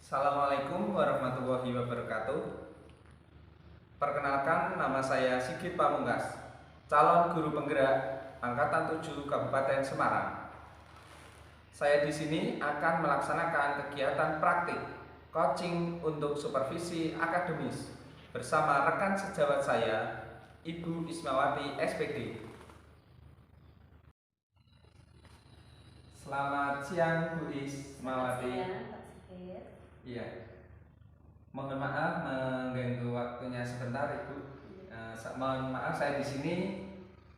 Assalamualaikum warahmatullahi wabarakatuh. Perkenalkan, nama saya Sigit Pamungkas, calon guru penggerak Angkatan 7 Kabupaten Semarang. Saya di sini akan melaksanakan kegiatan praktik coaching untuk supervisi akademis bersama rekan sejawat saya, Ibu Ismawati SPD. Selamat siang, Bu Ismawati. Iya. Mohon maaf mengganggu waktunya sebentar, Ibu. Mohon maaf, saya di sini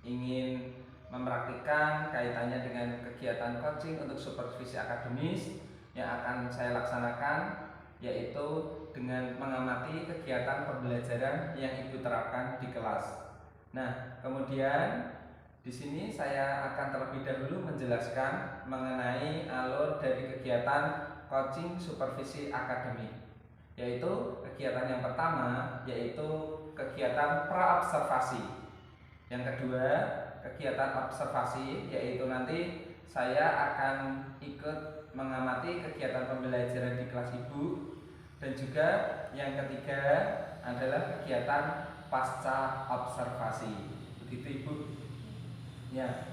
ingin mempraktikkan kaitannya dengan kegiatan coaching untuk supervisi akademis yang akan saya laksanakan, yaitu dengan mengamati kegiatan pembelajaran yang Ibu terapkan di kelas. Nah, kemudian di sini saya akan terlebih dahulu menjelaskan mengenai alur dari kegiatan coaching supervisi akademik, yaitu kegiatan yang pertama yaitu kegiatan pra-observasi. Yang kedua, kegiatan observasi, yaitu nanti saya akan ikut mengamati kegiatan pembelajaran di kelas Ibu. Dan juga yang ketiga adalah kegiatan pasca observasi. Begitu, Ibu. Ya.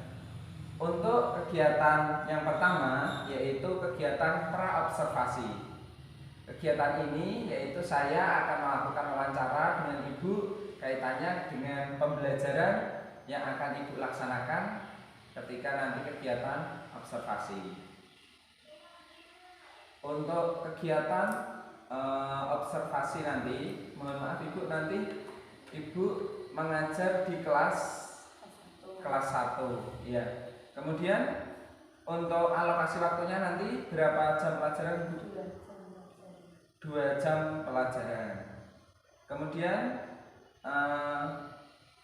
Untuk kegiatan yang pertama yaitu kegiatan pra-observasi. Kegiatan ini yaitu saya akan melakukan wawancara dengan Ibu kaitannya dengan pembelajaran yang akan Ibu laksanakan ketika nanti kegiatan observasi. Untuk kegiatan observasi nanti, mohon maaf Ibu, nanti Ibu mengajar di kelas 1 ya. Kemudian untuk alokasi waktunya nanti berapa jam pelajaran, Bu? 2 jam pelajaran. Kemudian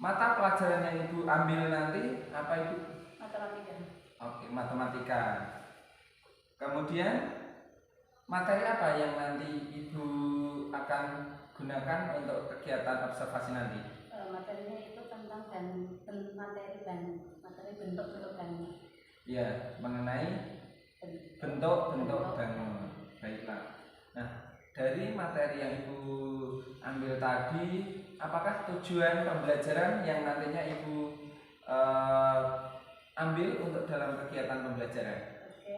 mata pelajaran yang Ibu ambil nanti apa, Ibu? Matematika. Oke, matematika. Kemudian materi apa yang nanti Ibu akan gunakan untuk kegiatan observasi nanti? Materinya itu tentang materi bentuk-bentuk bangun. Ya, mengenai bentuk-bentuk bangun. Baiklah. Nah, dari materi yang Ibu ambil tadi, apakah tujuan pembelajaran yang nantinya Ibu ambil untuk dalam kegiatan pembelajaran? Oke.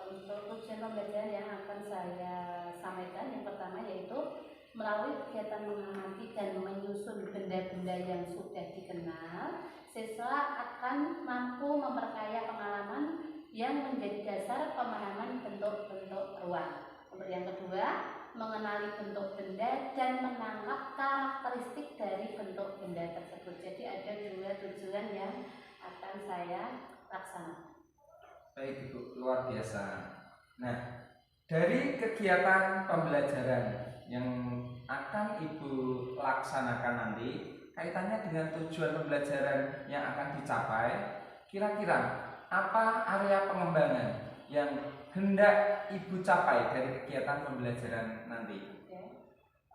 Untuk tujuan pembelajaran yang akan saya sampaikan, yang pertama yaitu melalui kegiatan mengamati dan menyusun benda-benda yang sudah dikenal, siswa akan mampu memperkaya pengalaman yang menjadi dasar pemahaman bentuk-bentuk ruang. Untuk yang kedua, mengenali bentuk benda dan menangkap karakteristik dari bentuk benda tersebut. Jadi ada 2 tujuan yang akan saya laksanakan. Baik, Ibu, luar biasa. Nah, dari kegiatan pembelajaran yang akan Ibu laksanakan nanti, kaitannya dengan tujuan pembelajaran yang akan dicapai, kira-kira apa area pengembangan yang hendak Ibu capai dari kegiatan pembelajaran nanti?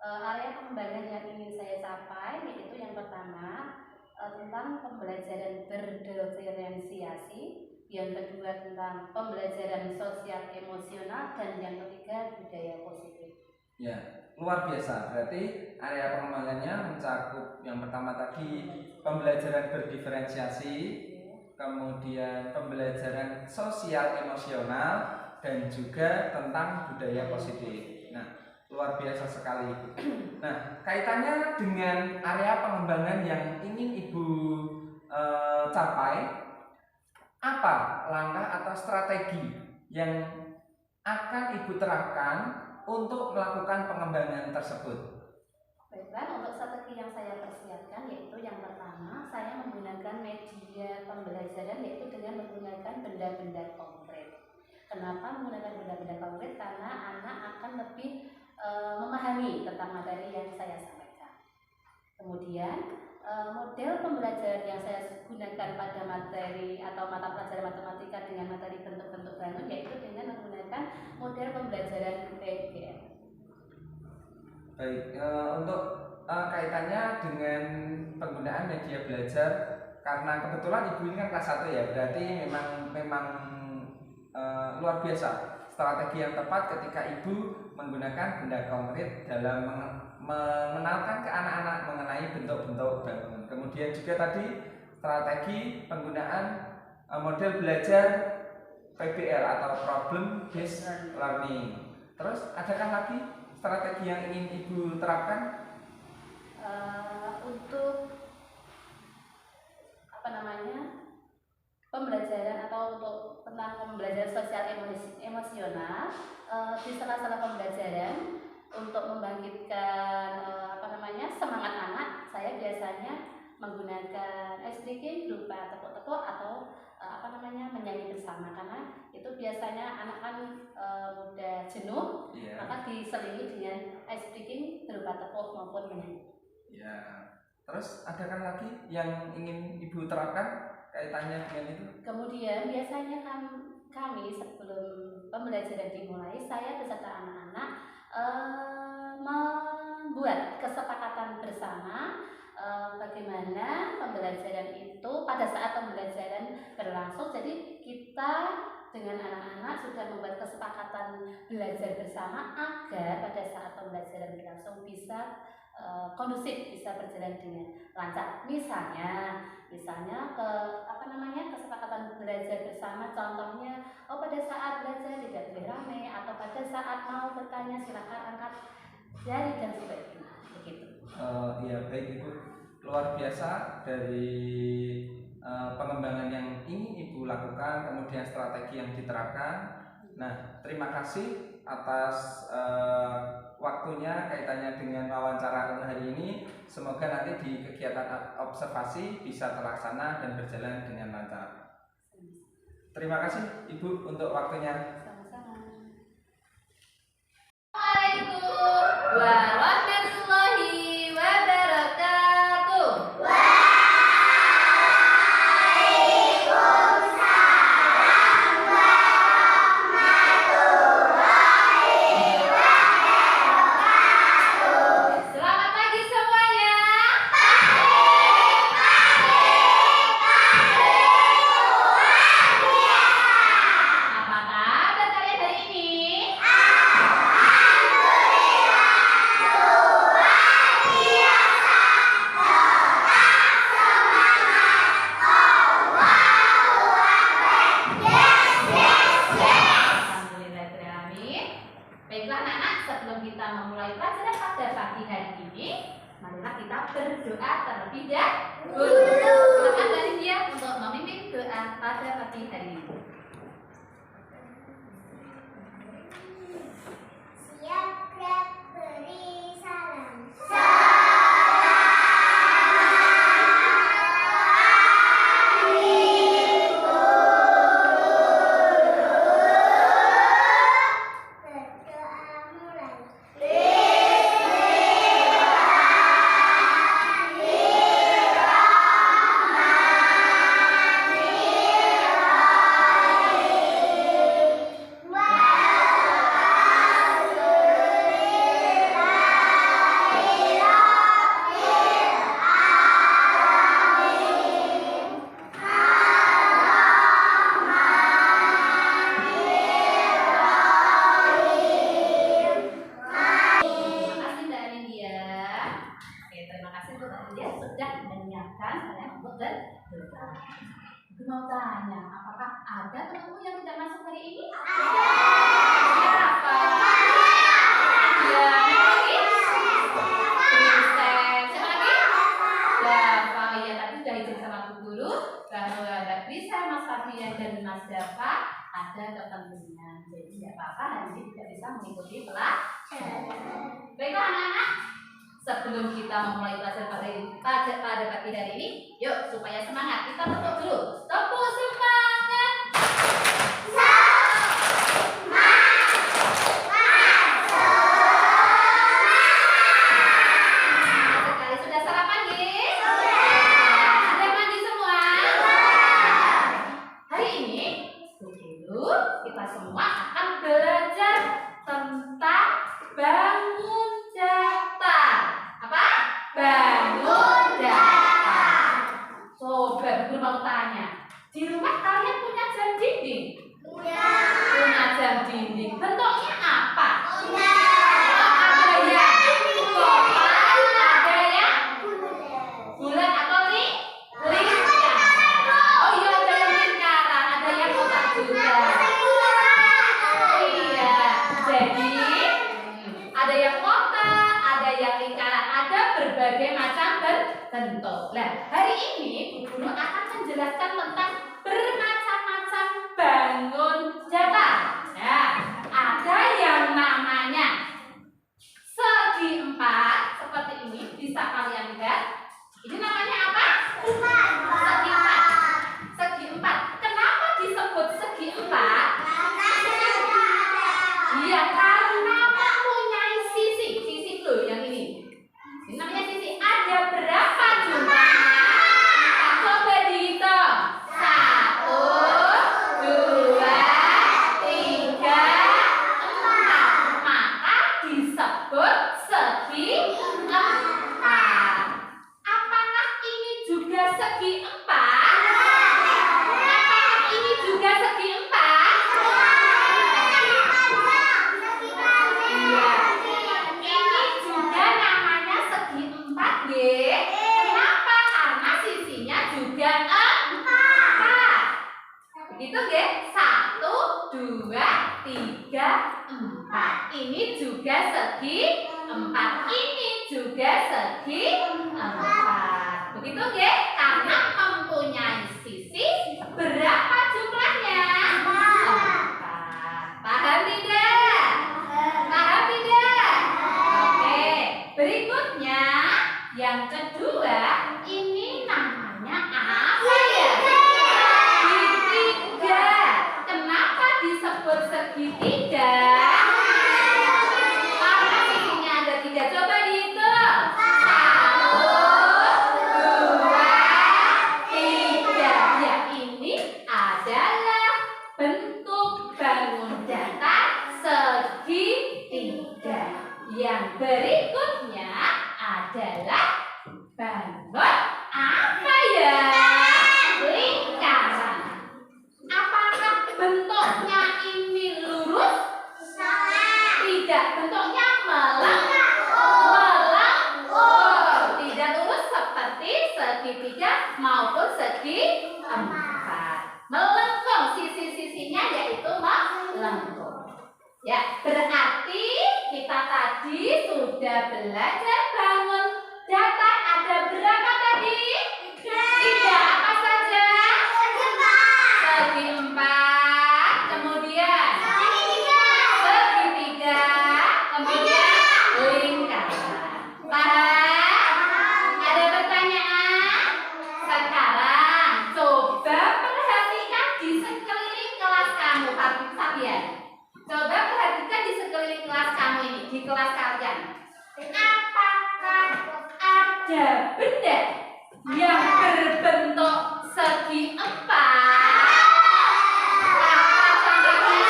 Area pengembangan yang ingin saya capai yaitu yang pertama tentang pembelajaran berdiferensiasi, yang kedua tentang pembelajaran sosial emosional, dan yang ketiga budaya positif. Ya, luar biasa. Berarti area pengembangannya mencakup yang pertama tadi pembelajaran berdiferensiasi, kemudian pembelajaran sosial emosional, dan juga tentang budaya positif. Nah, luar biasa sekali. Nah, kaitannya dengan area pengembangan yang ingin Ibu capai, apa langkah atau strategi yang akan Ibu terapkan untuk melakukan pengembangan tersebut? Baiklah, untuk strategi yang saya persiapkan yaitu yang pertama, saya menggunakan media pembelajaran yaitu dengan menggunakan benda-benda konkret. Kenapa menggunakan benda-benda konkret? Karena anak akan lebih memahami tentang materi yang saya sampaikan. Kemudian model pembelajaran yang saya gunakan pada materi atau mata pelajaran matematika dengan materi bentuk-bentuk bangun yaitu dengan menggunakan model pembelajaran PGM. Baik, untuk kaitannya dengan penggunaan media belajar, karena kebetulan Ibu ini kan kelas 1 ya, berarti memang luar biasa strategi yang tepat ketika ibu menggunakan benda konkret dalam mengenalkan ke anak-anak mengenai bentuk-bentuk bangunan. Kemudian juga tadi strategi penggunaan model belajar PBL atau Problem Based Learning. Terus adakah lagi strategi yang ingin ibu terapkan? Untuk pembelajaran atau untuk tentang pembelajaran sosial emosional di sela-sela pembelajaran untuk membangkitkan semangat anak, saya biasanya menggunakan ice breaking berupa tepuk-tepuk atau menyanyi bersama, karena itu biasanya anak kan mudah jenuh, maka diselingi dengan ice breaking berupa tepuk maupun menyanyi. Ya. Terus adakah lagi yang ingin ibu terapkan kaitannya dengan itu? Kemudian biasanya kami sebelum pembelajaran dimulai, saya beserta anak-anak membuat kesepakatan bersama bagaimana pembelajaran itu pada saat pembelajaran berlangsung. Jadi kita dengan anak-anak sudah membuat kesepakatan belajar bersama agar pada saat pembelajaran berlangsung bisa kondusif, bisa berjalan dengan lancar. Misalnya kesepakatan belajar bersama, contohnya pada saat belajar tidak boleh rame, atau pada saat mau bertanya silakan angkat jari dan sebagainya. Begitu. Ya baik ibu, luar biasa dari pengembangan yang ingin ibu lakukan, kemudian strategi yang diterapkan. Nah, terima kasih atas waktunya kaitannya dengan wawancara untuk hari ini. Semoga nanti di kegiatan observasi bisa terlaksana dan berjalan dengan lancar. Terima kasih ibu untuk waktunya. Sama-sama. Assalamualaikum warahmatullahi wabarakatuh. Baiklah anak-anak, sebelum kita memulai pelajaran pada pagi hari ini, marilah kita berdoa terlebih dahulu. Silakan dari dia untuk memimpin doa pada pagi hari ini. Siap, gerak, beri salam. Aku mau tanya, apakah ada temanmu yang tidak masuk hari ini? Ada. Siapa? Ya, lagi? Princess. Siapa lagi? Dava. Iya, tadi sudah izin sama Bu Guru bahwa ada Princess, Mas Fabian dan Mas Dava ada kepentingan. Jadi tidak apa-apa, hari ini tidak bisa mengikuti pelajaran. Baiklah anak-anak, sebelum kita memulai pelajaran pada pagi hari ini, yuk supaya semangat kita tepuk dulu. Tepuk semangat. Sekali sudah sarapan, guys? Sudah mandi semua? Hari ini, dulu kita semua akan belajar tentang bangun datar. Apa? Bangun datar. Coba Guru mau tanya, di rumah kalian bentuk. Nah, hari ini Bu Guru akan menjelaskan tentang bermacam-macam bangun datar. Nah, ada yang namanya segi empat seperti ini, bisa kalian lihat. Ini namanya apa? Segi empat. Segi empat. Kenapa disebut segi empat? Iya, karena mempunyai sisi. Sisi loh yang ini. Ini namanya sisi. Ada berapa jumlahnya? Coba dihitung. 1, 2, 3, 4. Maka disebut segi empat. Apakah ini juga segi empat? Apakah ini juga segi empat? Iya. Ini juga namanya segi empat, G. Kenapa? Karena sisinya juga empat. Begitu, G. 1, 2, 3, 4. Ini juga segi empat. Ini juga segi empat. Begitu, G. Karena mempunyai sisi. Berapa jumlahnya? 4. Paham tidak? Paham tidak? Oke. Berikutnya yang kedua, ini namanya apa ya? Segitiga. Kenapa disebut segitiga? Karena sisinya ada 3. Coba dihitung. 1, 2, 3. Ya, ini adalah bentuk bangun datar segitiga. Yang berikutnya adalah bangun apa ya? Lingkaran. Apakah bentuknya ini lurus? Tidak, bentuknya melengkung. Tidak lurus seperti segitiga maupun segi empat. Melengkung, sisi-sisinya yaitu melengkung. Ya, berarti kita tadi sudah belajar bangun datar. Ada berapa tadi? 3. Apa saja? Segi empat. Kemudian segitiga. Kemudian lingkaran. Paham? Ada pertanyaan? Sekarang coba perhatikan di sekeliling kelas kamu, Fabian. Coba perhatikan di sekeliling kelas kamu ini, di kelas kalian. Apakah ada benda yang berbentuk segi empat? Apa contohnya?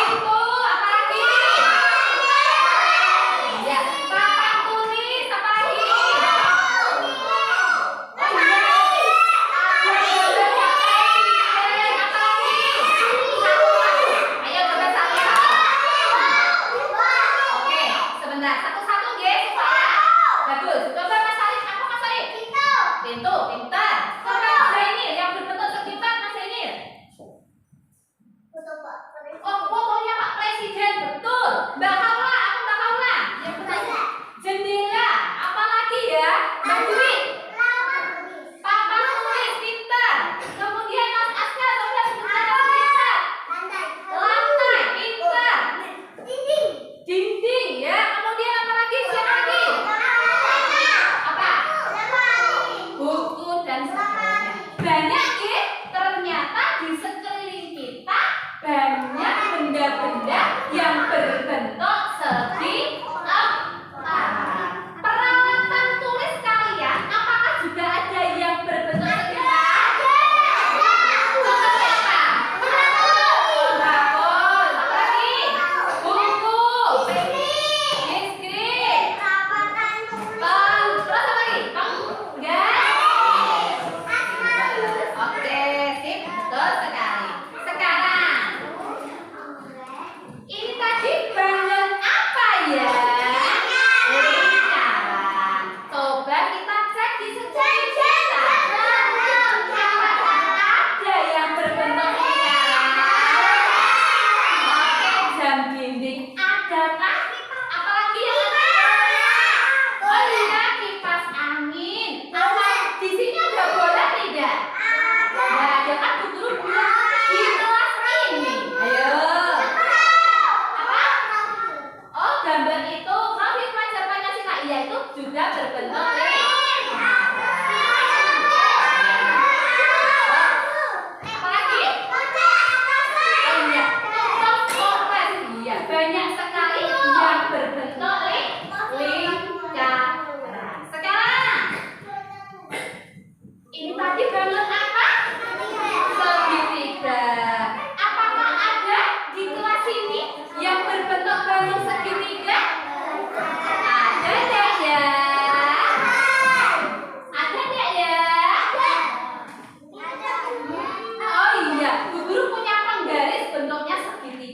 Itu, apa lagi? Ya, papan tulis, apa lagi? Ayo coba satu-satu. Oke, sebentar. Satu-satu, guys, supaya bagus. Coba Mas Arif, apa Mas Arif? Pintu.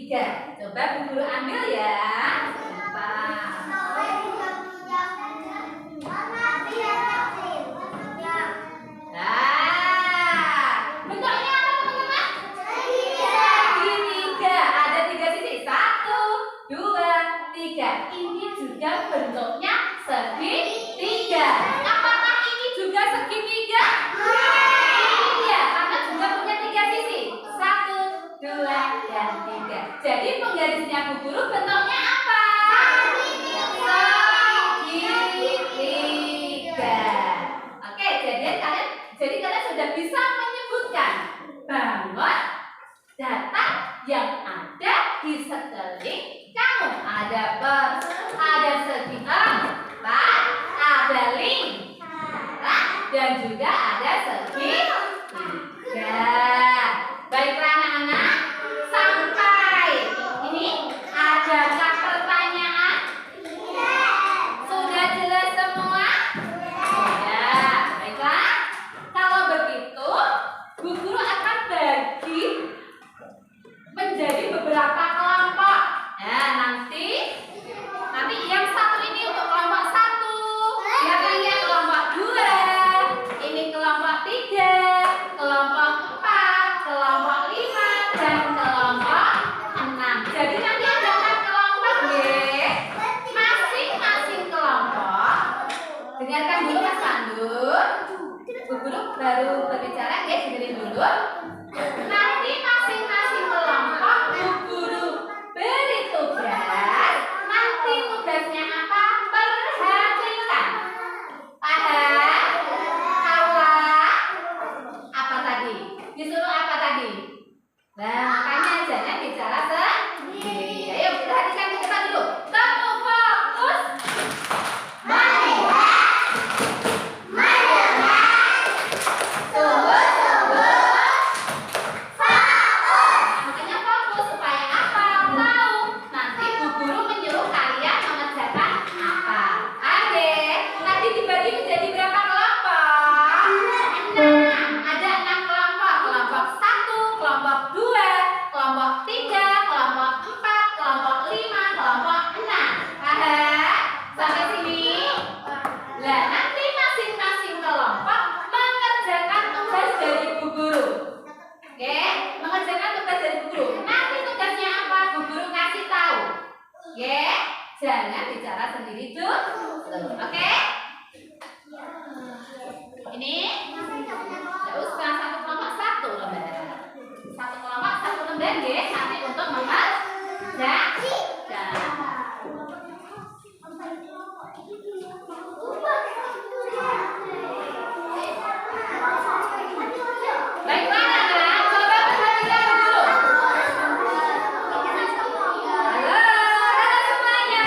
3. Coba Bu Guru ambil ya. Sebentar. Nah, bentuknya apa teman-teman? Segitiga. Ada 3 sisi. 1, 2, 3. Ini juga bentuknya segitiga. Apakah ini juga segitiga? Iya, karena juga punya 3 sisi. 1, 2, dan 3. Jadi penggarisnya Bu Guru bentuknya apa? Segitiga. Oke, jadi kalian sudah bisa menyebutkan bangun data yang ada di sekeliling kamu. Ada segi 4, ada lingkaran, dan juga ada segi 3. Baiklah anak-anak, sampai ini adakah pertanyaan? Sudah jelas semua? Sudah. Baiklah. Kalau begitu, Bu Guru akan bagi menjadi beberapa kelompok. Nah, nanti yang satu ini untuk kelompok 1, yang ini kelompok 2, ini kelompok 3, kelompok 4, kelompok 5, dan kelompok 6. Jadi nanti ada 6 kelompok ya. Masing-masing kelompok. Dengarkan dulu Mas Pandu. Bu Guru baru berbicara ya, dengerin dulu. Nanti masing-masing kelompok Bu Guru beri tugas. Nanti tugasnya apa? Perhatikan. Paham? Awak? Apa tadi? Disuruh apa tadi? Nah, makanya jangan bicara sendiri. Ayo perhatikan ke depan dulu. Temu fokus. Melihat. Makanya fokus supaya apa? Tahu. Nanti Bu Guru menyuruh kalian mengerjakan apa. Adik, tadi dibagi menjadi berapa kelompok? 6. Ada 6 kelompok. Kelompok 1, kelompok 2, kelompok 3, kelompok 4, kelompok 5, kelompok 6. Paham? Sampai sini? Lah, nanti masing-masing kelompok mengerjakan tugas dari Bu Guru. Oke, mengerjakan tugas dari Bu Guru. Nanti tugasnya apa? Bu Guru kasih tahu. Oke, jangan bicara sendiri dulu. Oke? Ini terus satu kelompok 1 lembar. Satu kelompok 1 lembar ya, nanti untuk mengerjakan. Baiklah anak-anak, coba perhatikan dulu. Halo semuanya.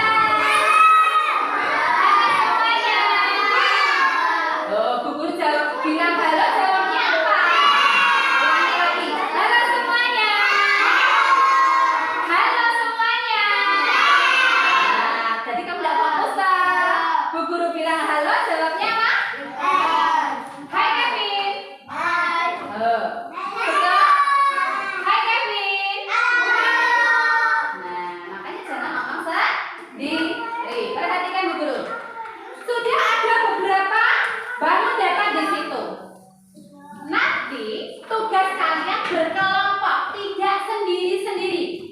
Oh, Bu Guru bilang halo, jawabnya apa? Ulangi lagi. Halo semuanya. Halo semuanya. Nah, tadi kamu tidak fokus tak? Bu Guru bilang halo, jawabnya apa? Hai Kevin. Betul? Hai Kevin. Nah, makanya jangan ngomong sendiri. Perhatikan Bu Guru. Sudah ada beberapa bangun data di situ. Nanti tugas kalian berkelompok, tidak sendiri-sendiri.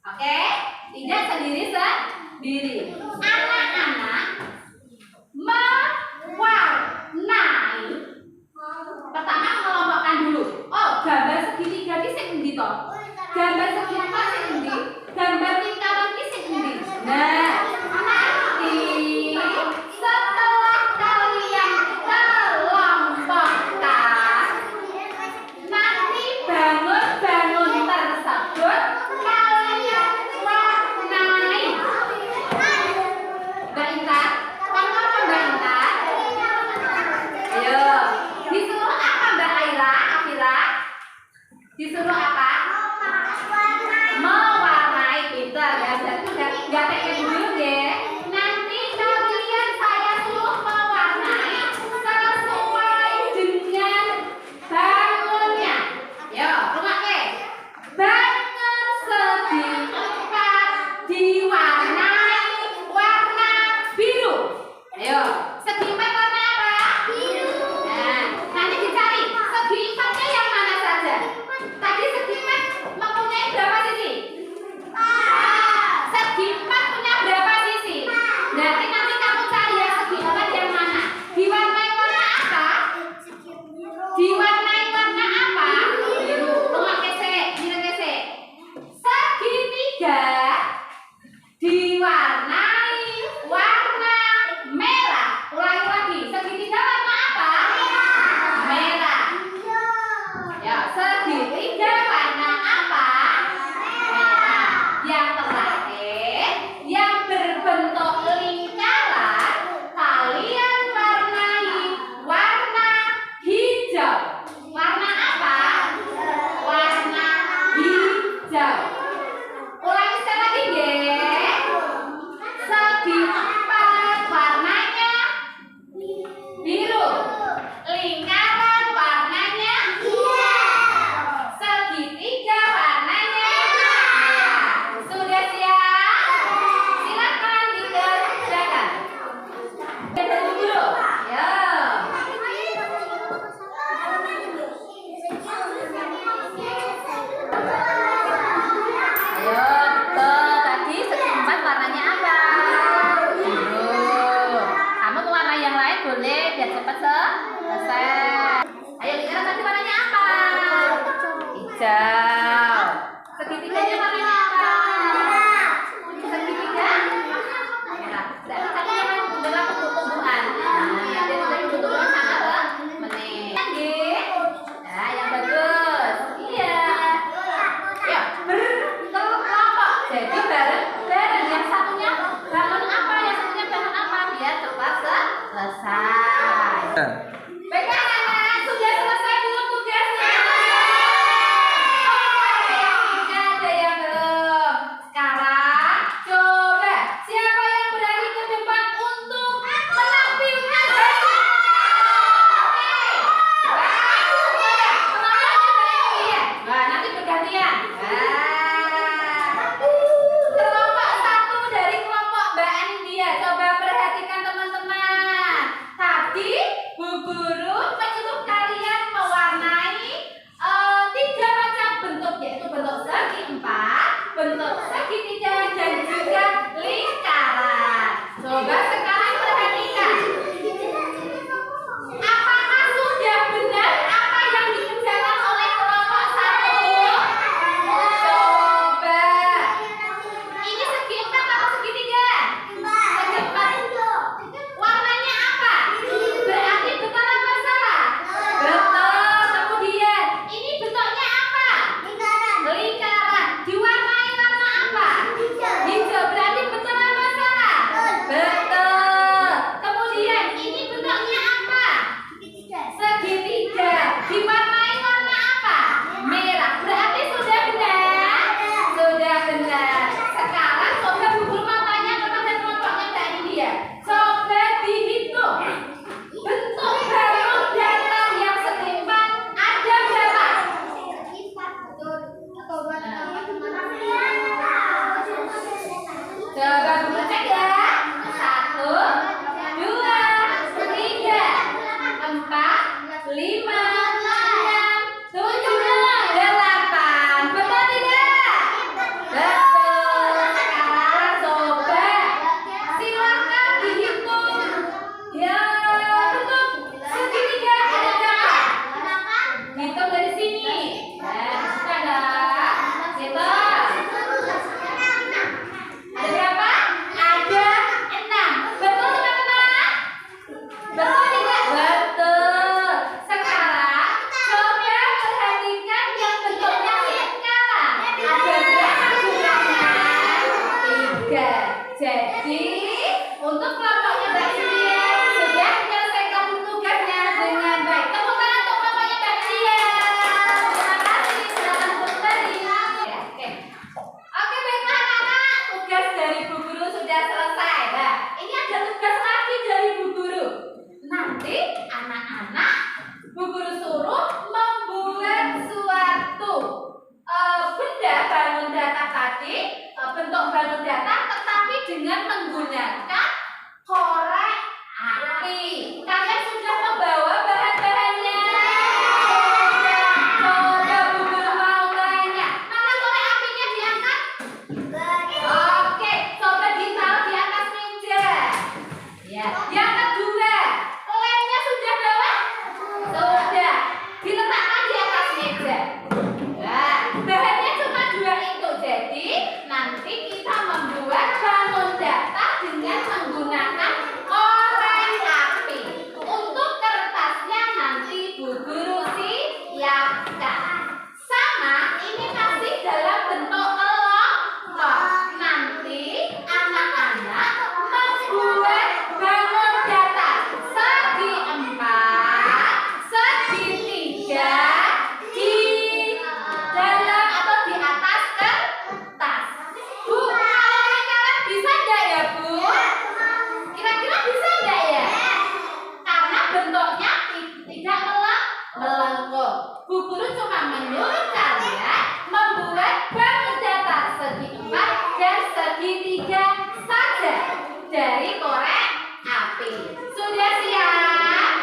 Oke? Tidak sendiri-sendiri. Anak-anak mewarnai. Pertama mengelompokkan dulu. Oh, gambar segitiga ki sing endi to? Gambar segitiga sing endi? Gambar lingkaran ki sing endi? Nah, nanti setelah kalian kelompokkan, nanti bangun-bangun tersebut kalian warnai. Mbak Intan, kamu apa Mbak Intan? Ayo, disuruh apa Mbak Aira, Afira? Disuruh apa? Mewarnai. Pintar ya, jadi nggak kayak dulu Segitiganya warnanya apa? Segitiga merah. Berarti satunya kan adalah tumbuh-tumbuhan. Nah, dia tumbuh-tumbuhan sama apa? Meneh. Nah, yang bagus. Iya. Ya, berkelompok. Jadi bareng-bareng. Yang satunya bangun apa? Yang satunya bangun apa? Biar cepat selesai. Baik, anak-anak, sudah selesai belum tugasnya? Tidak ada yang belum. Sekarang coba siapa yang berani ke depan untuk menampilkan hasil? Nah, nanti bergantian. Kelompok satu dari kelompok Mbak Anindya. Coba perhatikan teman-teman. Tadi Bu Guru menyuruh kalian mewarnai 3 macam bentuk, yaitu bentuk segi 4, bentuk segitiga, dan juga lingkaran. Coba sekarang perhatikan. Apakah sudah benar apa yang dikerjakan oleh kelompok 1? Coba. Ini segi 4 atau segitiga? Segi 4. Warnanya apa? Berarti betul apa salah? Betul. Kemudian ini bentuknya apa? Lingkaran. Diwarnai warna apa? Hijau. Berarti betul apa salah? Betul. Kemudian ini bentuknya apa? Segitiga. Diwarnai warna apa? Merah. Berarti sudah benar? Sudah benar. Sekarang coba Bu Guru mau tanya kepada kelompoknya Mbak Anindya. Coba dihitung. Bentuk balon datar yang setimpal ada berapa? Coba Bu cek ya. 1, 2, 3, 4, 5, 6, 7, 8. Betul tidak? Betul. Sekarang coba silakan dihitung. Ya, bentuk segitiga ada berapa? Hitung dari sini. Nah, ada. Hitung. Ada berapa? Ada 6. Betul teman-teman? Betul tidak? Betul. Sekarang coba perhatikan yang bentuknya lingkaran. Ada berapa jumlahnya? 3. Jadi untuk kelompoknya Mbak Anindya sudah menyelesaikan tugasnya dengan baik. Tepuk tangan untuk kelompoknya Mbak Anindya. Terima kasih. Silakan kembali. Oke, baiklah anak-anak. Tugas dari Bu Guru sudah selesai. Nah, ini ada tugas lagi dari Bu Guru. Nanti anak-anak Bu Guru suruh membuat suatu benda bangun data tadi, bentuk bangun data, tetapi dengan menggunakan korek api. Kalian sudah membawa bahan-bahannya? Coba Bu Guru mau tanya, mana korek apinya diangkat? Oke, coba ditaruh di atas meja. Ya. Yang kedua, lemnya sudah bawa? Sudah. Diletakkan di atas meja. Nah, bahannya cuma 2 itu. Jadi nanti kita membuat bangun data dengan menggunakan korek api. Untuk kertasnya nanti Bu Guru siapkan. Sama, ini masih dalam bentuk kelompok. Nanti anak-anak membuat bangun data segi 4, segitiga di dalam atau di atas kertas. Bu, kalau lingkaran bisa enggak ya, Bu? Kira-kira bisa enggak ya? Karena bentuknya tidak melengkung. Bu Guru cuma menyuruh kalian membuat bangun data segi 4 dan segitiga saja dari korek api. Sudah siap?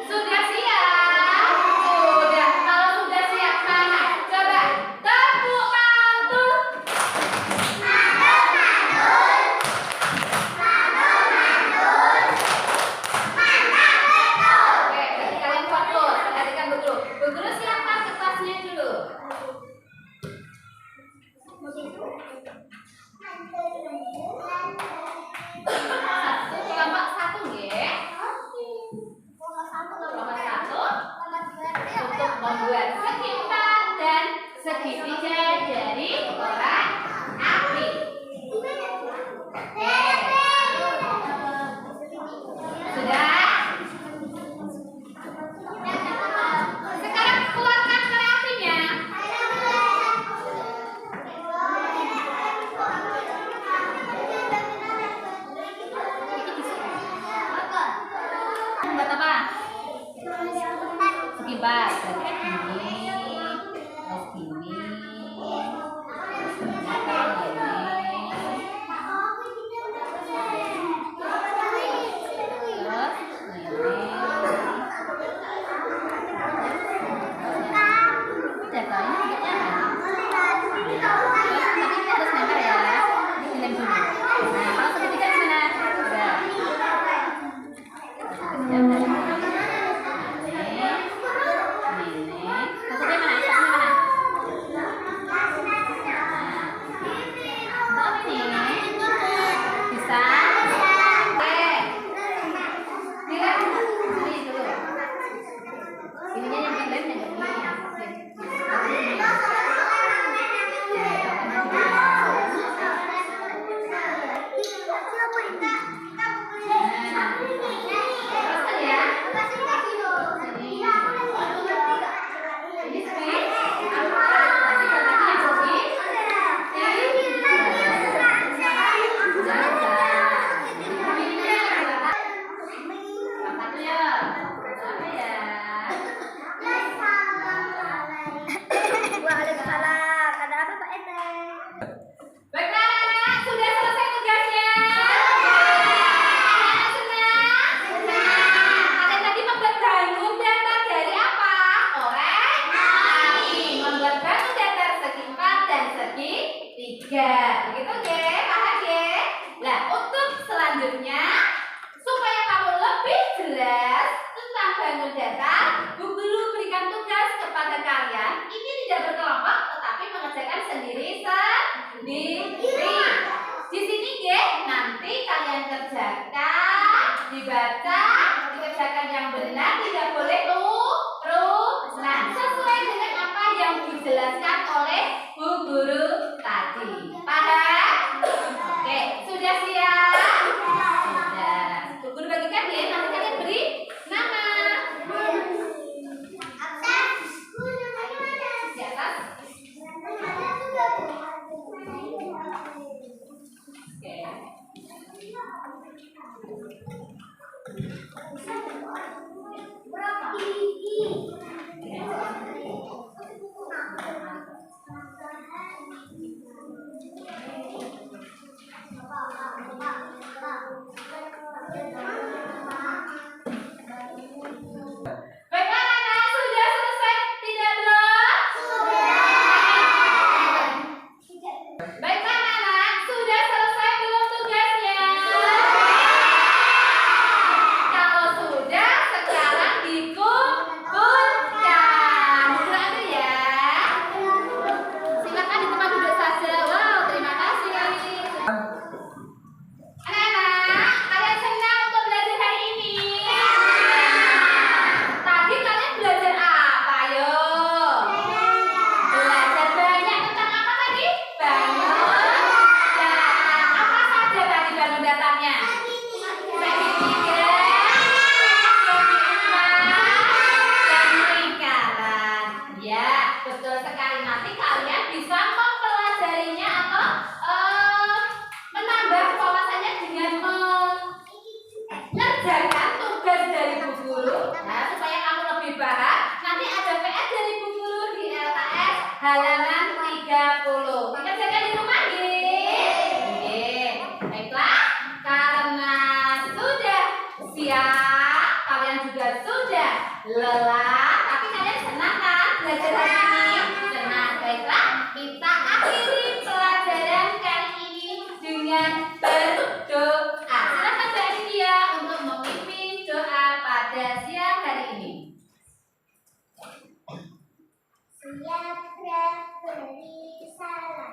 Sudah siap? Sudah. Kalau sudah siap, mana? Coba tepuk mantul. Oke, jadi kalian fokus. Perhatikan Bu Guru. Bu Guru siapkan kertasnya dulu. Baiklah anak-anak, sudah selesai tugasnya? Anak-anak senang? Kalian tadi membuat bangun datar dari apa? Korek? Api. Membuat bangun datar segi 4 dan segi 3. Begitu ya? Paham ya? Nah, untuk selanjutnya supaya kamu lebih jelas tentang bangun datar, Bu Guru berikan tugas kepada kalian. Ini tidak berkelompok, tetapi mengerjakan sendiri. Di sini ya, nanti kalian kerjakan, dibaca, dikerjakan yang benar, tidak boleh nah, sesuai dengan apa yang dijelaskan oleh Bu Guru tadi. Paham? Oke, sudah siap? Sudah. Bu Guru bagikan ya, nanti kalian beri nama. Di atas. Baiklah anak, sudah selesai tidak bro? Baiklah anak, sudah selesai belum tugasnya? Kalau sudah, sekarang dikumpulkan. Dulu ya. Silakan di tempat duduk saja. Wow, terima kasih. Anak-anak, kalian senang untuk belajar hari ini? Tadi kalian belajar apa, yo? Belajar banyak tentang apa tadi? Bangun datar. Apa saja tadi bangun datarnya? Segitiga, segi 4, dan lingkaran. Ya, betul sekali. Nanti kalian bisa mempelajarinya atau menambah wawasannya dengan mengerjakan tugas dari Bu Guru. Nah, supaya kamu lebih paham, nanti ada PR dari Bu Guru di LKS halaman 30. Dikerjakan di rumah, nggih? Baiklah, karena sudah siap, kalian juga sudah lelah, tapi kalian senang kan belajar hari ini? Senang. Baiklah, kita akhiri pelajaran kali ini dengan berdoa. Silakan Mbak India untuk memimpin doa pada siang hari ini. Siap beri salam.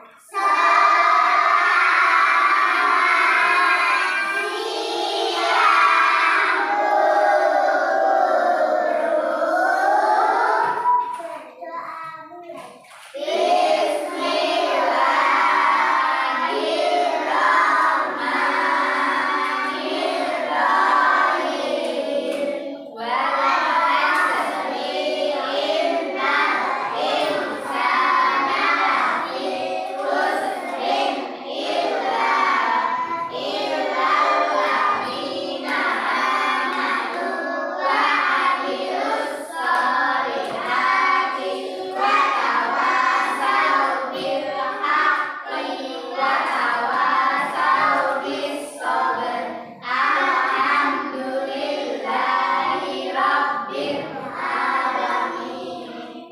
Berdoa mulai.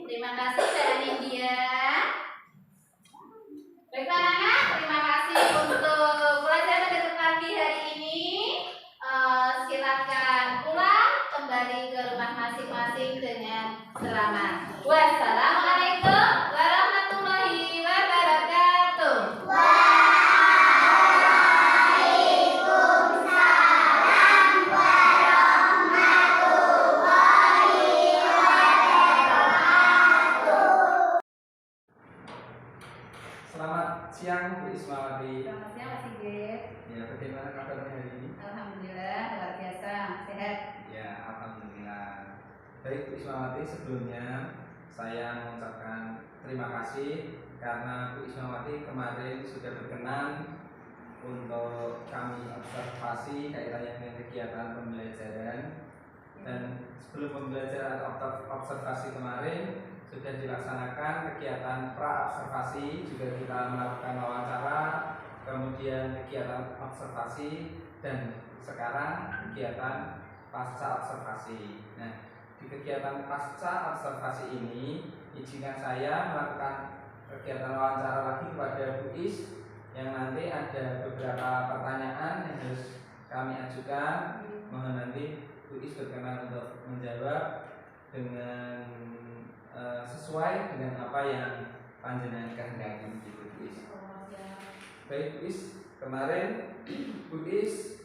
Terima kasih Mbak India. Baiklah anak, terima kasih untuk pelajaran pada pagi hari ini. Silakan pulang kembali ke rumah masing-masing dengan selamat. Wassalamualaikum warahmatullahi wabarakatuh. Selamat siang Bu Ismawati. Selamat siang Mas Sigit. Ya, bagaimana kabarnya hari ini? Alhamdulillah luar biasa sehat. Ya, alhamdulillah. Baik Bu Ismawati, sebelumnya saya mengucapkan terima kasih karena Bu Ismawati kemarin sudah berkenan untuk kami observasi kaitannya dengan kegiatan pembelajaran. Dan sebelum pembelajaran atau observasi kemarin, sudah dilaksanakan kegiatan pra-observasi, juga kita melakukan wawancara, kemudian kegiatan observasi, dan sekarang kegiatan pasca observasi. Nah, di kegiatan pasca observasi ini, izinkan saya melakukan kegiatan wawancara lagi kepada Bu Is, yang nanti ada beberapa pertanyaan yang harus kami ajukan. Mohon nanti Bu Is berkenan untuk menjawab dengan sesuai dengan apa yang panjenengan kehendaki, gitu Bu Is. Baik Bu Is, kemarin Bu Is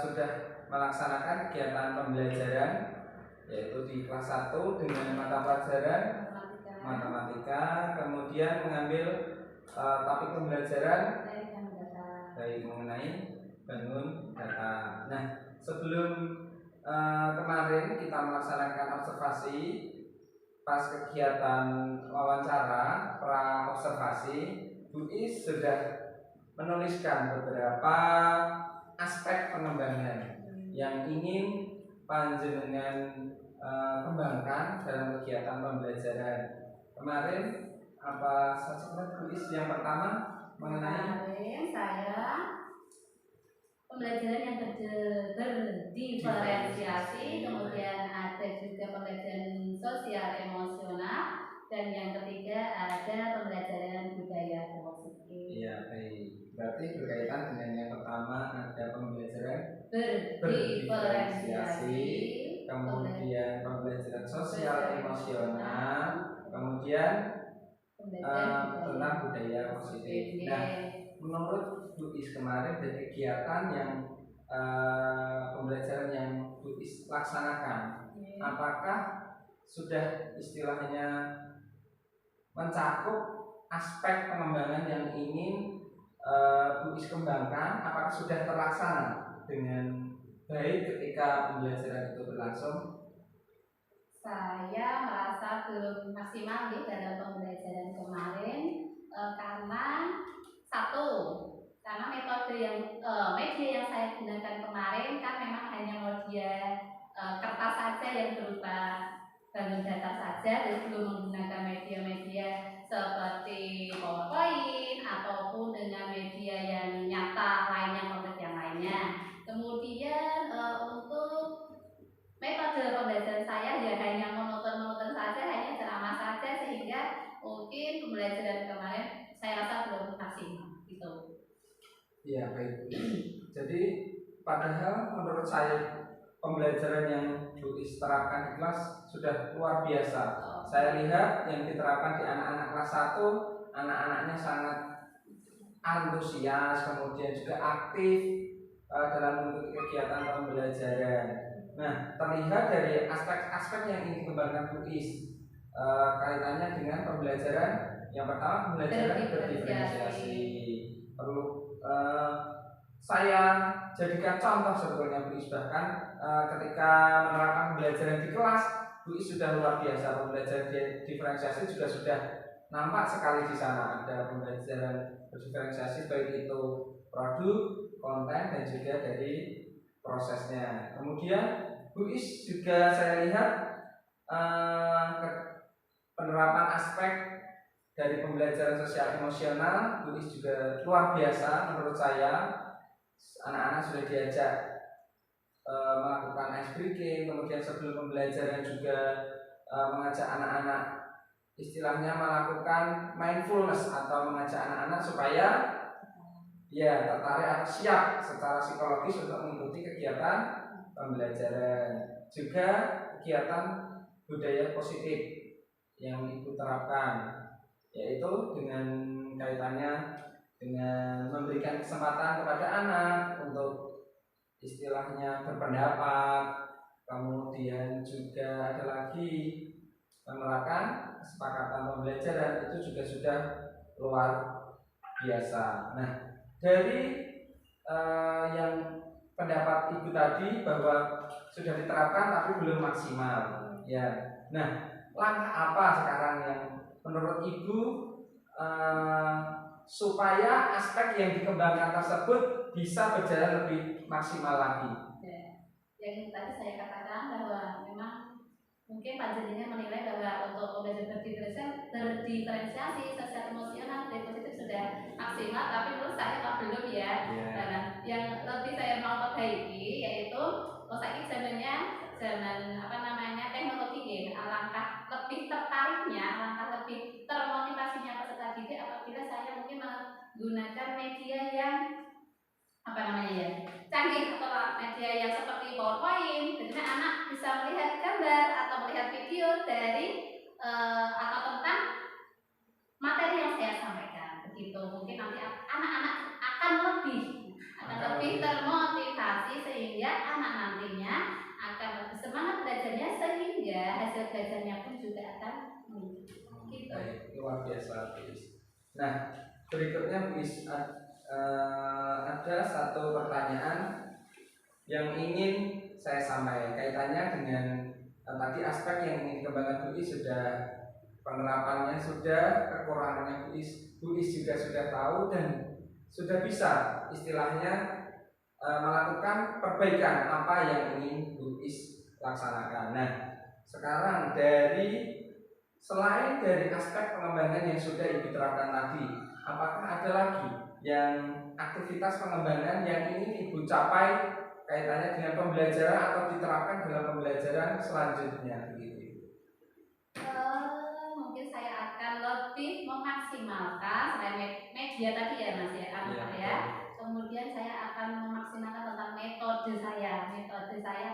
sudah melaksanakan kegiatan pembelajaran, yaitu di kelas 1 dengan mata pelajaran matematika, kemudian mengambil topik pembelajaran baik mengenai bangun data. Nah, sebelum kemarin kita melaksanakan observasi, pas kegiatan wawancara pra observasi, Bu Is sudah menuliskan beberapa aspek pengembangan yang ingin panjenengan kembangkan dalam kegiatan pembelajaran. Kemarin apa saja Bu Is? Yang pertama mengenai kemarin saya pembelajaran yang berdiferensiasi, kemudian ada juga pembelajaran sosial emosional, dan yang ketiga ada pembelajaran budaya positif. Iya, baik. Berarti berkaitan dengan yang pertama ada pembelajaran berdiferensiasi, kemudian pembelajaran sosial emosional, kemudian tentang budaya positif. Nah, menurut Bu Is kemarin dari kegiatan yang pembelajaran yang Bu Is laksanakan, apakah sudah istilahnya mencakup aspek pengembangan yang ingin Bu Is kembangkan? Apakah sudah terlaksana dengan baik ketika pembelajaran itu berlangsung? Saya merasa belum maksimal dalam pembelajaran kemarin, karena metode media yang saya gunakan kemarin kan memang hanya media kertas saja yang berupa bangun data saja, dan belum menggunakan media-media seperti PowerPoint ataupun dengan media yang nyata lainnya, konteks yang lainnya. Kemudian untuk metode pembelajaran saya ya hanya monoton saja, hanya ceramah saja, sehingga mungkin pembelajaran kemarin saya rasa belum maksimal gitu. Iya, baik. Jadi padahal menurut saya pembelajaran yang Bu Is terapkan di kelas sudah luar biasa. Saya lihat yang diterapkan di anak-anak kelas 1, anak-anaknya sangat antusias, kemudian juga aktif dalam mengikuti kegiatan pembelajaran. Nah, terlihat dari aspek-aspek yang ingin dikembangkan Bu Is, kaitannya dengan pembelajaran. Yang pertama, pembelajaran berdiferensiasi. Perlu saya jadikan contoh sebetulnya Bu Is, bahkan ketika menerapkan pembelajaran di kelas, Bu Is sudah luar biasa. Pembelajaran diferensiasi juga sudah nampak sekali di sana. Ada pembelajaran berdiferensiasi baik itu produk, konten, dan juga dari prosesnya. Kemudian Bu Is juga saya lihat penerapan aspek dari pembelajaran sosial emosional. Bu Is juga luar biasa menurut saya. Anak-anak sudah diajak melakukan ice breaking, kemudian sebelum pembelajaran juga mengajak anak-anak istilahnya melakukan mindfulness, atau mengajak anak-anak supaya ya tertarik atau siap secara psikologis untuk mengikuti kegiatan pembelajaran. Juga kegiatan budaya positif yang Ibu terapkan, yaitu dengan kaitannya dengan memberikan kesempatan kepada anak untuk istilahnya berpendapat, kemudian juga ada lagi menerapkan kesepakatan pembelajaran, itu juga sudah luar biasa. Nah, dari yang pendapat Ibu tadi bahwa sudah diterapkan tapi belum maksimal, ya. Nah, langkah apa sekarang yang menurut Ibu supaya aspek yang dikembangkan tersebut bisa berjalan lebih maksimal lagi? Yang tadi saya katakan bahwa memang mungkin panjenengan menilai bahwa untuk pembelajaran maksimal, tapi menurut saya kok belum ya. Iya. Nah, yang lebih saya mau perbaiki yaitu saiki zaman apa namanya teknologi ya, alangkah lebih tertariknya, alangkah lebih termotivasinya peserta didik apabila saya mungkin menggunakan media yang apa namanya ya, canggih atau media yang seperti PowerPoint, jadi anak bisa melihat gambar atau melihat video dari atau tentang materi yang saya sampaikan. Begitu mungkin nanti anak-anak akan lebih termotivasi sehingga anak nantinya akan lebih semangat belajarnya sehingga hasil belajarnya pun juga akan meningkat. Gitu. Baik, luar biasa Bu Is. Nah, berikutnya Bu Is, ada satu pertanyaan yang ingin saya sampaikan kaitannya dengan tadi aspek yang ingin dikembangkan Bu Is sudah, penerapannya sudah, kekurangannya Bu Is juga sudah tahu dan sudah bisa istilahnya melakukan perbaikan apa yang ingin Bu Is laksanakan. Nah, sekarang selain dari aspek pengembangan yang sudah Ibu terapkan tadi, apakah ada lagi yang aktivitas pengembangan yang ingin Ibu capai kaitannya dengan pembelajaran atau diterapkan dalam pembelajaran selanjutnya begitu? Mungkin saya akan lebih memaksimalkan selain media tadi ya Mas ya, ya. Kemudian saya akan memaksimalkan tentang metode saya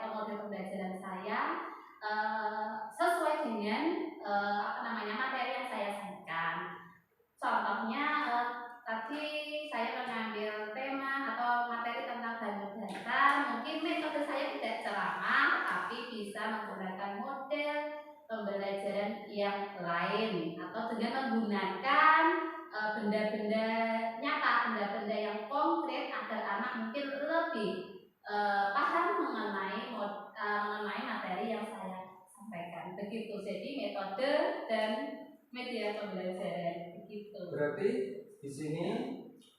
atau model pembelajaran saya sesuai dengan materi yang saya sampaikan. Contohnya tadi saya mengambil tema atau materi tentang banyak data, mungkin metode saya tidak ceramah, tapi bisa menggunakan model pembelajaran yang lain atau dengan menggunakan benda-benda nyata, benda-benda yang konkret agar anak mungkin lebih paham mengenai materi yang saya sampaikan. Begitu. Jadi metode dan media pembelajaran begitu. Berarti di sini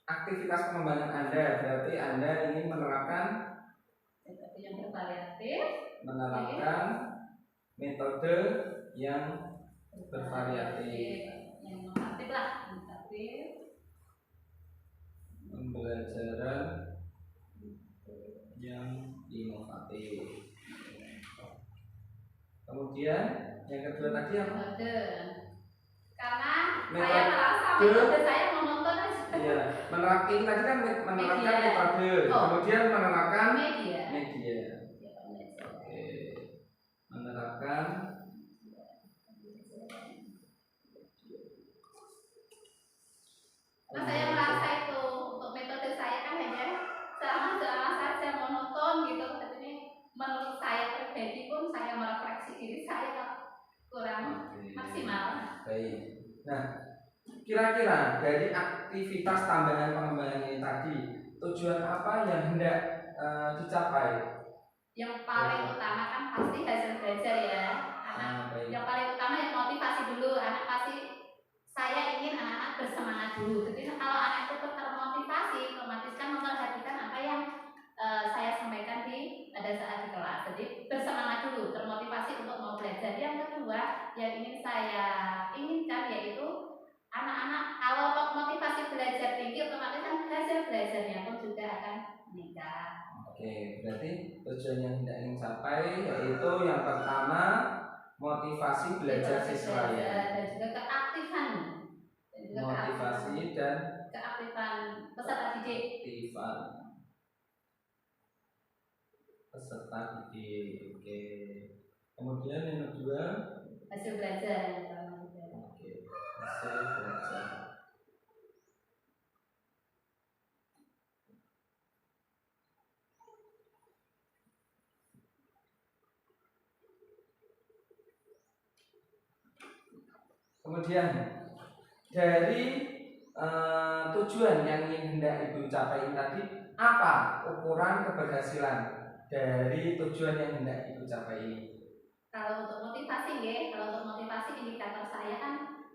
aktivitas pengembangan Anda berarti Anda ingin menerapkan metode yang bervariatif, metode yang bervariatif, yang inovatif lah, pembelajaran yang inovatif. Kemudian yang kedua tadi apa? Metode. Karena saya merasa metode saya menonton aja. Iya, menerapkan tadi kan menerapkan metode, kemudian menerapkan media. Oke, menerapkan Nah, saya merasa itu untuk metode saya kan hanya ceramah saja monoton gitu. Tapi menurut saya pribadi pun saya merefleksi diri saya kurang maksimal. Baik. Nah, kira-kira dari aktivitas tambahan pengembangan ini tadi, tujuan apa yang hendak dicapai? Yang paling utama kan pasti hasil belajar ya. Yang paling utama yang motivasi dulu. Anak pasti saya ingin anak-anak bersemangat dulu. Jadi kalau anak itu termotivasi, otomatis kan memperhatikan apa yang saya sampaikan pada saat di kelas. Jadi bersemangat dulu, termotivasi untuk mau belajar. Yang kedua yang ingin saya inginkan yaitu anak-anak kalau motivasi belajar tinggi, otomatis kan hasil belajarnya pun juga akan meningkat. Oke, berarti tujuan yang hendak ingin capai yaitu yang pertama motivasi belajar siswa ya, dan juga keaktifan, motivasi dan keaktifan peserta didik. Peserta didik. Oke. Kemudian yang kedua hasil belajar. Oke, hasil belajar. Kemudian dari tujuan yang ingin hendak Ibu capai tadi, apa ukuran keberhasilan dari tujuan yang hendak Ibu capai ini? Kalau untuk motivasi indikator saya kan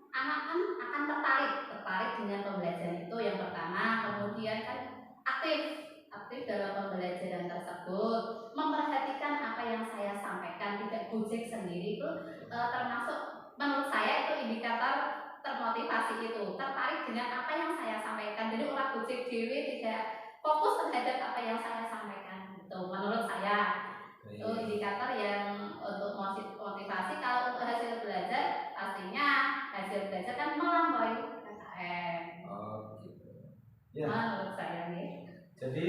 anak kan akan tertarik dengan pembelajaran itu yang pertama, kemudian kan aktif dalam pembelajaran tersebut, memperhatikan apa yang saya sampaikan, tidak gojek sendiri itu termasuk menurut saya itu indikator termotivasi itu, tertarik dengan apa yang saya sampaikan. Jadi Bucik Dewi tidak fokus terhadap apa yang saya sampaikan. Itu menurut saya. Itu indikator yang untuk motivasi. Kalau untuk hasil belajar, pastinya hasil belajar kan melampaui KKM. Oh gitu. Ya. Menurut saya nih. Jadi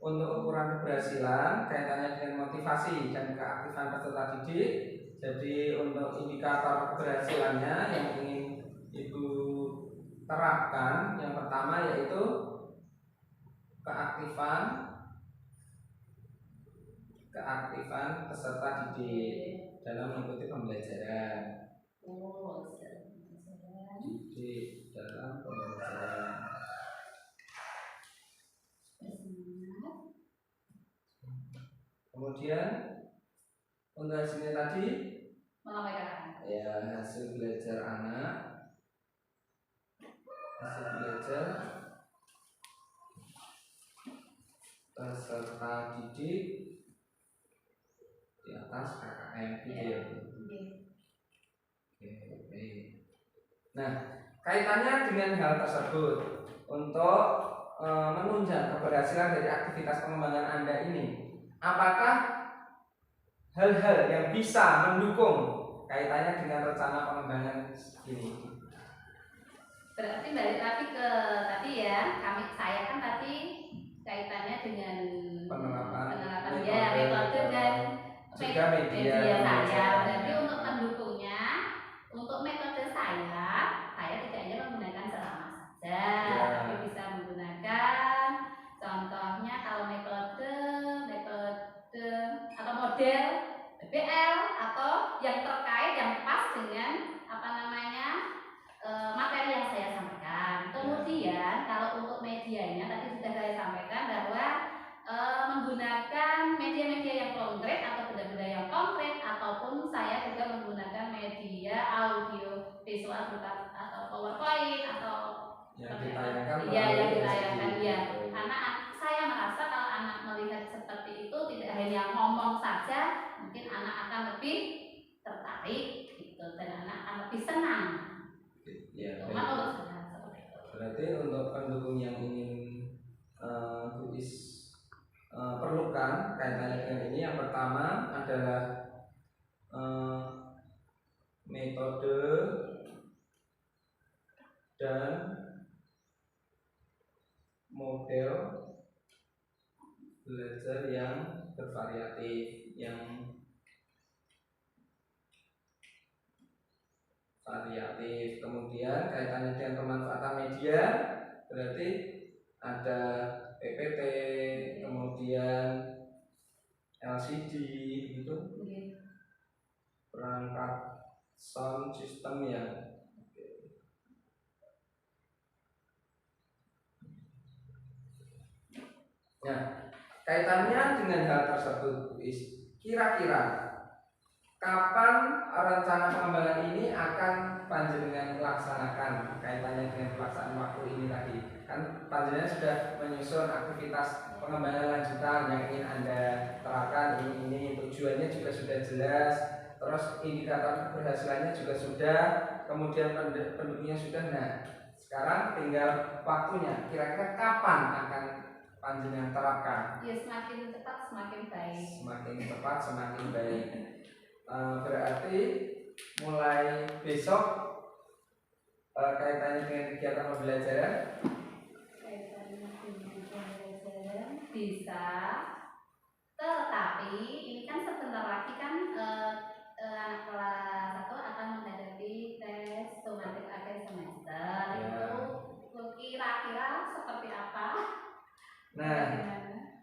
untuk ukuran keberhasilan kaitannya dengan motivasi dan keaktifan peserta didik. Jadi untuk indikator keberhasilannya yang ingin Ibu terapkan, yang pertama yaitu keaktifan peserta didik dalam mengikuti pembelajaran. Didik dalam pembelajaran. Kemudian untuk hasilnya tadi, ya hasil belajar anak, hasil belajar peserta didik di atas KKM gitu ya. Oke. Nah, kaitannya dengan hal tersebut untuk menunjang keberhasilan dari aktivitas pengembangan Anda ini, apakah hal-hal yang bisa mendukung kaitannya dengan rencana pengembangan ini? Berarti balik lagi ke tadi ya, saya kan tadi kaitannya dengan penerapan ya metode dan juga media saya. Berarti untuk pendukungnya, untuk metode saya tidak hanya menggunakan ceramah saja, tapi bisa menggunakan contohnya kalau metode atau model BBL atau yang terkait yang pas dengan materi yang saya sampaikan. Kemudian kalau untuk medianya tadi sudah saya sampaikan bahwa menggunakan media-media yang konkret atau benda-benda yang konkret, ataupun saya juga menggunakan media audio visual atau PowerPoint atau yang ditayangkan ya. Karena saya merasa kalau anak melihat seperti itu tidak hanya ngomong saja, mungkin anak akan lebih tertarik gitu, dan anak akan lebih senang. Ya, menurut saya seperti itu. Berarti untuk pendukung yang ingin perlukan kaitannya dengan ini, yang pertama adalah metode dan model belajar yang bervariatif, kemudian kaitannya dengan pemanfaatan media, berarti ada PPT, kemudian LCD gitu, perangkat sound system ya. Nah, kaitannya dengan hal tersebut, kira-kira kapan rencana pengembangan ini akan panjenengan laksanakan? Kaitannya dengan pelaksanaan waktu ini tadi, kan panjenengan sudah menyusun aktivitas pengembangan lanjutan yang ingin Anda terapkan, ini tujuannya juga sudah jelas, terus indikator keberhasilannya juga sudah, kemudian pendukungnya sudah. Nah, sekarang tinggal waktunya, kira-kira kapan akan panjenengan terapkan? Ya, semakin cepat semakin baik. Semakin cepat semakin baik. Berarti mulai besok kaitannya dengan kegiatan pembelajaran. Bisa, tetapi ini kan sebentar lagi kan anak kelas 1 akan menghadapi tes sumatif akhir semester. Itu kira-kira seperti apa?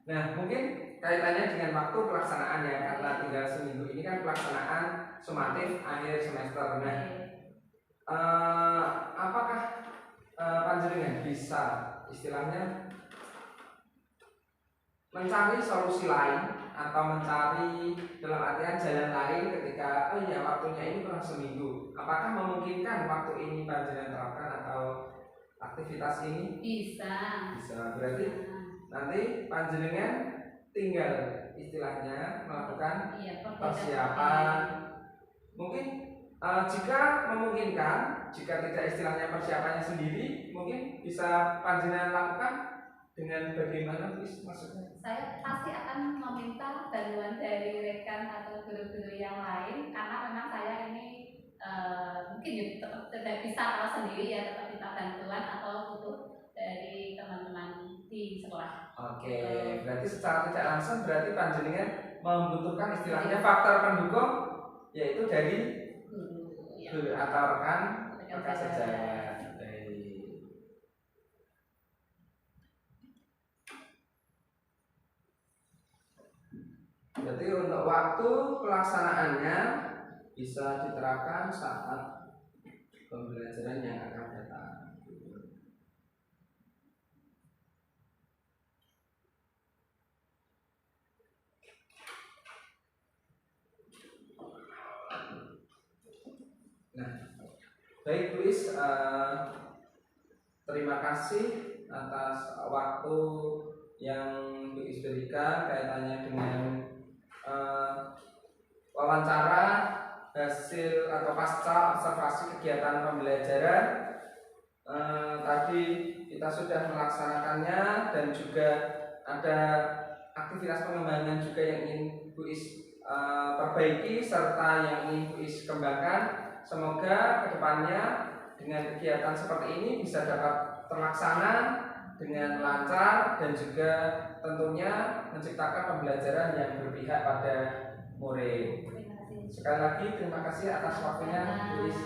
Nah, mungkin kaitannya dengan waktu pelaksanaan ya, karena tinggal seminggu ini kan pelaksanaan sumatif akhir semester. Nah, apakah panjenengan bisa istilahnya mencari solusi lain atau mencari dalam artian jalan lain ketika waktunya ini kurang seminggu? Apakah memungkinkan waktu ini panjenengan terapkan atau aktivitas ini? Bisa. Berarti nanti panjenengan tinggal istilahnya melakukan persiapan. Mungkin jika memungkinkan jika tidak istilahnya persiapannya sendiri, mungkin bisa panjenengan lakukan dengan bagaimana maksudnya? Saya pasti akan meminta bantuan dari rekan atau guru-guru yang lain karena memang saya ini mungkin ya tetap tidak bisa kalau sendiri ya, tetap minta bantuan atau butuh dari teman-teman di sekolah. Oke, berarti secara tidak langsung berarti panjenengan membutuhkan istilahnya faktor pendukung yaitu dari guru atau rekan sejawat. Berarti untuk waktu pelaksanaannya bisa diterapkan saat pembelajaran yang akan datang. Nah, baik Bu Is, terima kasih atas waktu yang Bu Is berikan kaitannya dengan wawancara hasil atau pasca observasi kegiatan pembelajaran. Tadi kita sudah melaksanakannya dan juga ada aktivitas pengembangan juga yang ingin Bu Is perbaiki serta yang ingin Bu Is kembangkan. Semoga kedepannya dengan kegiatan seperti ini bisa dapat terlaksana dengan lancar dan juga tentunya menciptakan pembelajaran yang berpihak pada murid. Sekali lagi terima kasih atas waktunya Bu Is.